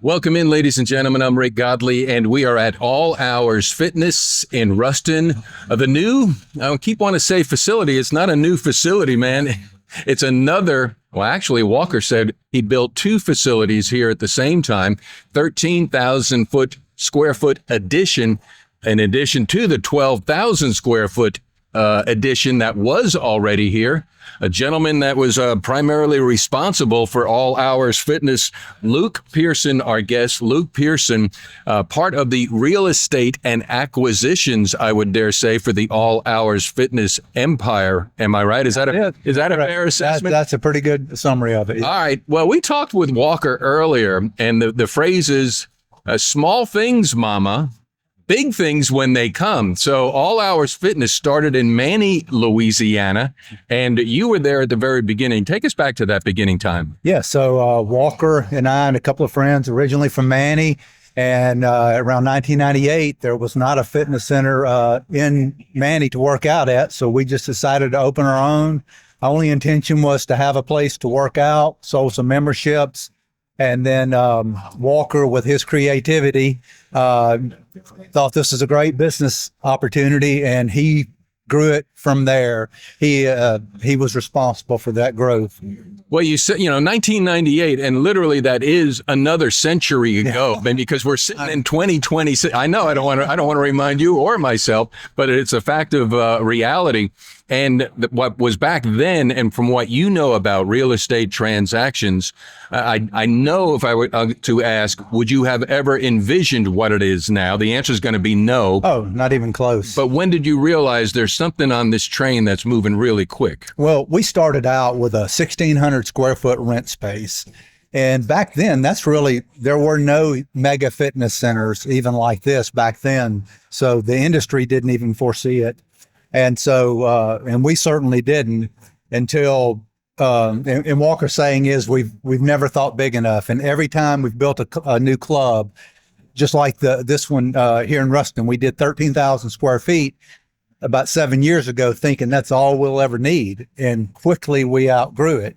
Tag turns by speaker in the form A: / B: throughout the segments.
A: Welcome in, ladies and gentlemen. I'm Rick Godley, and we are at All Hours Fitness in Ruston. The new, I keep wanting to say facility. It's not a new facility, man. It's another, well, actually, Walker said he built two facilities here at the same time, 13,000 square foot addition, in addition to the 12,000 square foot addition that was already here. A gentleman that was primarily responsible for All Hours Fitness, Luke Pearson, our guest. Luke Pearson, part of the real estate and acquisitions, I would dare say, for the All Hours Fitness empire. Am I right? Is that a fair assessment?
B: That's a pretty good summary of it.
A: All right. Well, we talked with Walker earlier, and the phrase is, small things, mama, big things when they come. So All Hours Fitness started in Manny, Louisiana, and you were there at the very beginning. Take us back to that beginning time.
B: Yeah, so Walker and I and a couple of friends originally from Manny, and around 1998, there was not a fitness center in Manny to work out at, so we just decided to open our own. Our only intention was to have a place to work out, sold some memberships, and then Walker, with his creativity, thought this was a great business opportunity, and he grew it from there. He was responsible for that growth.
A: Well, you said, 1998, and literally that is another century ago. Yeah. Because we're sitting in 2020. I know I don't want to remind you or myself, but it's a fact of reality. And what was back then, and from what you know about real estate transactions, I know if I were to ask, would you have ever envisioned what it is now? The answer is going to be no.
B: Oh, not even close.
A: But when did you realize there's something on this train that's moving really quick?
B: Well, we started out with a 1,600 square foot rent space. And back then, there were no mega fitness centers even like this back then. So the industry didn't even foresee it. And so, and we certainly didn't until, and Walker's saying is we've never thought big enough. And every time we've built a new club, just like this one here in Ruston, we did 13,000 square feet about 7 years ago, thinking that's all we'll ever need. And quickly we outgrew it.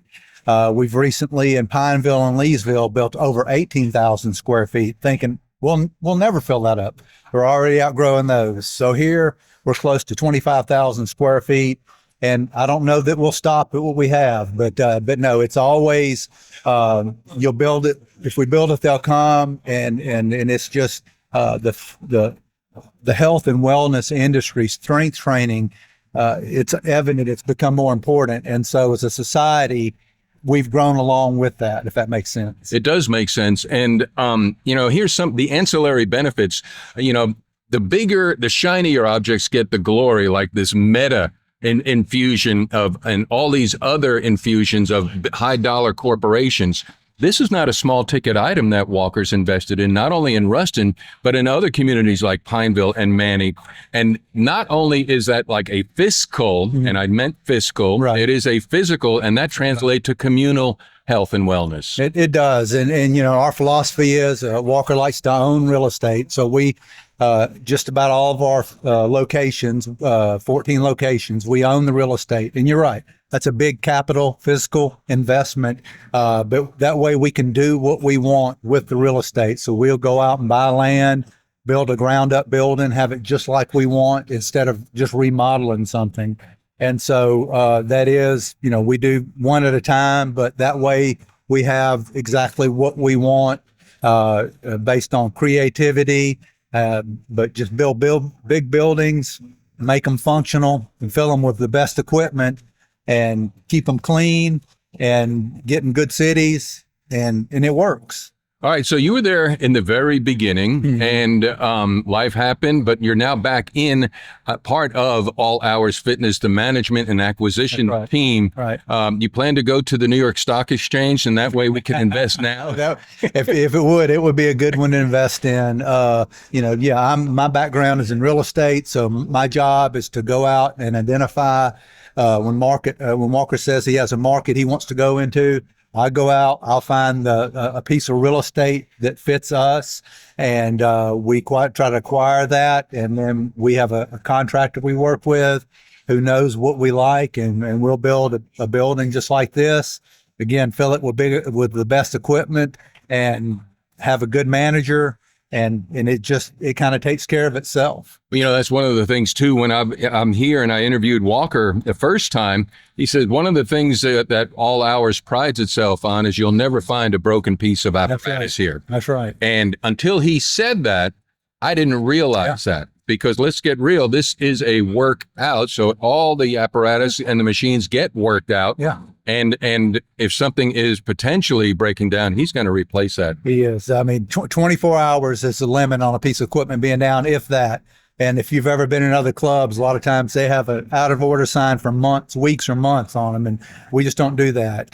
B: We've recently in Pineville and Leesville built over 18,000 square feet, thinking we'll never fill that up. We're already outgrowing those. So here, we're close to 25,000 square feet, and I don't know that we'll stop at what we have, but no, it's always you'll build it. If we build it, they'll come, and it's just the health and wellness industry, strength training. It's evident it's become more important, and so as a society, we've grown along with that, if that makes sense.
A: It does make sense, and here's the ancillary benefits. The bigger, the shinier objects get the glory, like this meta infusion and all these other infusions of high dollar corporations. This is not a small ticket item that Walker's invested in, not only in Ruston, but in other communities like Pineville and Manny. And not only is that like a fiscal, and I meant fiscal, right. It is a physical, and that translates to communal health and wellness.
B: It does. And our philosophy is Walker likes to own real estate. So we, just about all of our locations, 14 locations, we own the real estate. And you're right. That's a big capital, physical investment. But that way we can do what we want with the real estate. So we'll go out and buy land, build a ground up building, have it just like we want instead of just remodeling something. And so that is, we do one at a time, but that way we have exactly what we want based on creativity, but just build big buildings, make them functional, and fill them with the best equipment, and keep them clean, and get in good cities, and it works.
A: All right, so you were there in the very beginning, and life happened, but you're now back in part of All Hours Fitness, the management and acquisition team.
B: Right.
A: You plan to go to the New York Stock Exchange, and that way we can invest now?
B: If it would be a good one to invest in. My background is in real estate, so my job is to go out and identify when Walker says he has a market he wants to go into. I go out, I'll find a piece of real estate that fits us, and we try to acquire that. And then we have a contractor we work with who knows what we like, and we'll build a building just like this. again, fill it with the best equipment and have a good manager. And it kind of takes care of itself.
A: You know, that's one of the things too. When I'm here and I interviewed Walker the first time, he said one of the things that All Hours prides itself on is you'll never find a broken piece of apparatus here.
B: That's right.
A: And until he said that, I didn't realize that, because let's get real, this is a workout. So all the apparatus and the machines get worked out.
B: Yeah.
A: And if something is potentially breaking down, he's going to replace that.
B: He is. I mean, 24 hours is the limit on a piece of equipment being down, if that. And if you've ever been in other clubs, a lot of times they have an out of order sign for weeks or months on them. And we just don't do that.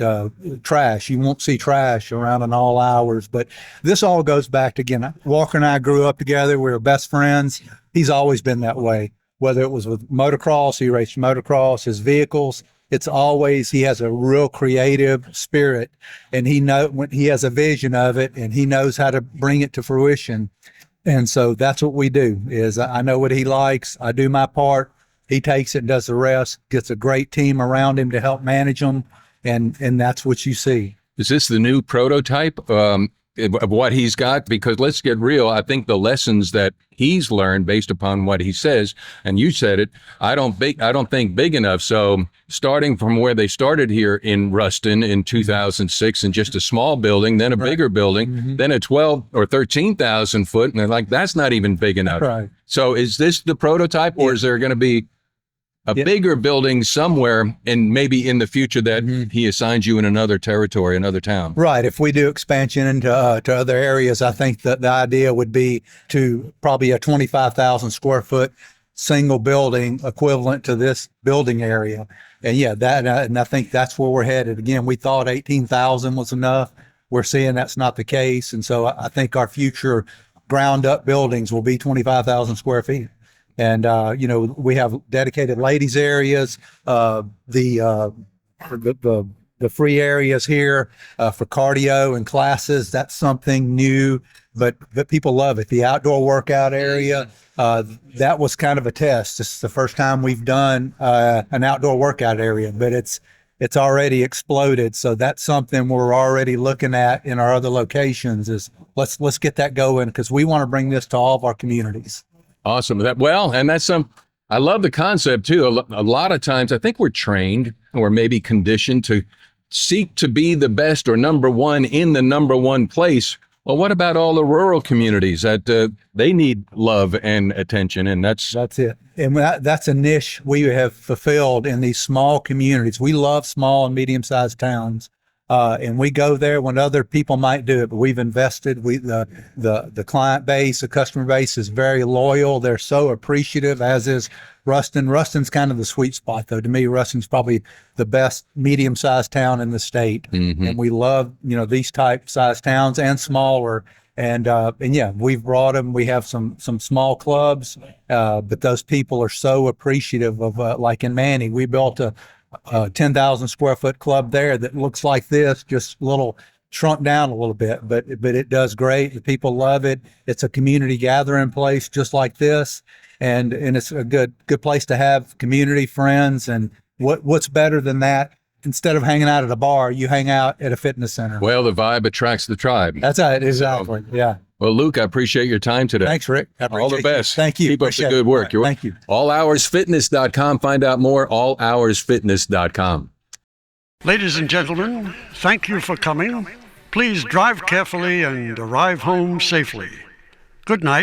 B: Trash, you won't see trash around in All Hours. But this all goes back to, again, Walker and I grew up together. We were best friends. He's always been that way, whether it was with motocross, he raced motocross, his vehicles. It's always, he has a real creative spirit, and when he has a vision of it, and he knows how to bring it to fruition. And so that's what we do. Is I know what he likes. I do my part. He takes it and does the rest. Gets a great team around him to help manage them, and that's what you see.
A: Is this the new prototype of what he's got? Because let's get real. I think the lessons that he's learned based upon what he says, and you said it, I don't think big enough. So starting from where they started here in Ruston in 2006 in just a small building, then a bigger building, then a 12 or 13,000 foot. And they're like, that's not even big enough.
B: Right.
A: So is this the prototype, or is there going to be a bigger building somewhere, and maybe in the future that he assigns you in another territory, another town?
B: Right. If we do expansion into to other areas, I think that the idea would be to probably a 25,000 square foot single building equivalent to this building area. And and I think that's where we're headed. Again, we thought 18,000 was enough. We're seeing that's not the case. And so I think our future ground up buildings will be 25,000 square feet. And, we have dedicated ladies areas, the free areas here for cardio and classes. That's something new, but people love it. The outdoor workout area, that was kind of a test. This is the first time we've done an outdoor workout area, but it's already exploded. So that's something we're already looking at in our other locations. Is let's get that going, because we want to bring this to all of our communities.
A: Awesome. And that's I love the concept too. A lot of times I think we're trained or maybe conditioned to seek to be the best or number one in the number one place. Well, what about all the rural communities that they need love and attention? And that's
B: it. And that's a niche we have fulfilled in these small communities. We love small and medium-sized towns. And we go there when other people might do it, but we've invested. The client base, the customer base is very loyal. They're so appreciative, as is Ruston. Ruston's kind of the sweet spot, though. To me, Ruston's probably the best medium-sized town in the state. And we love, these type-sized towns and smaller. And we've brought them. We have some small clubs, but those people are so appreciative of, like in Manning, we built a 10,000 square foot club there that looks like this, just a little shrunk down a little bit, but it does great. The people love it. It's a community gathering place just like this. And it's a good place to have community, friends. And what's better than that? Instead of hanging out at a bar, you hang out at a fitness center.
A: Well, the vibe attracts the tribe.
B: That's it. Exactly. Yeah.
A: Well, Luke, I appreciate your time today.
B: Thanks, Rick.
A: All the best.
B: Thank you.
A: Keep up the good work.
B: Thank you.
A: AllHoursFitness.com. Find out more, AllHoursFitness.com.
C: Ladies and gentlemen, thank you for coming. Please drive carefully and arrive home safely. Good night.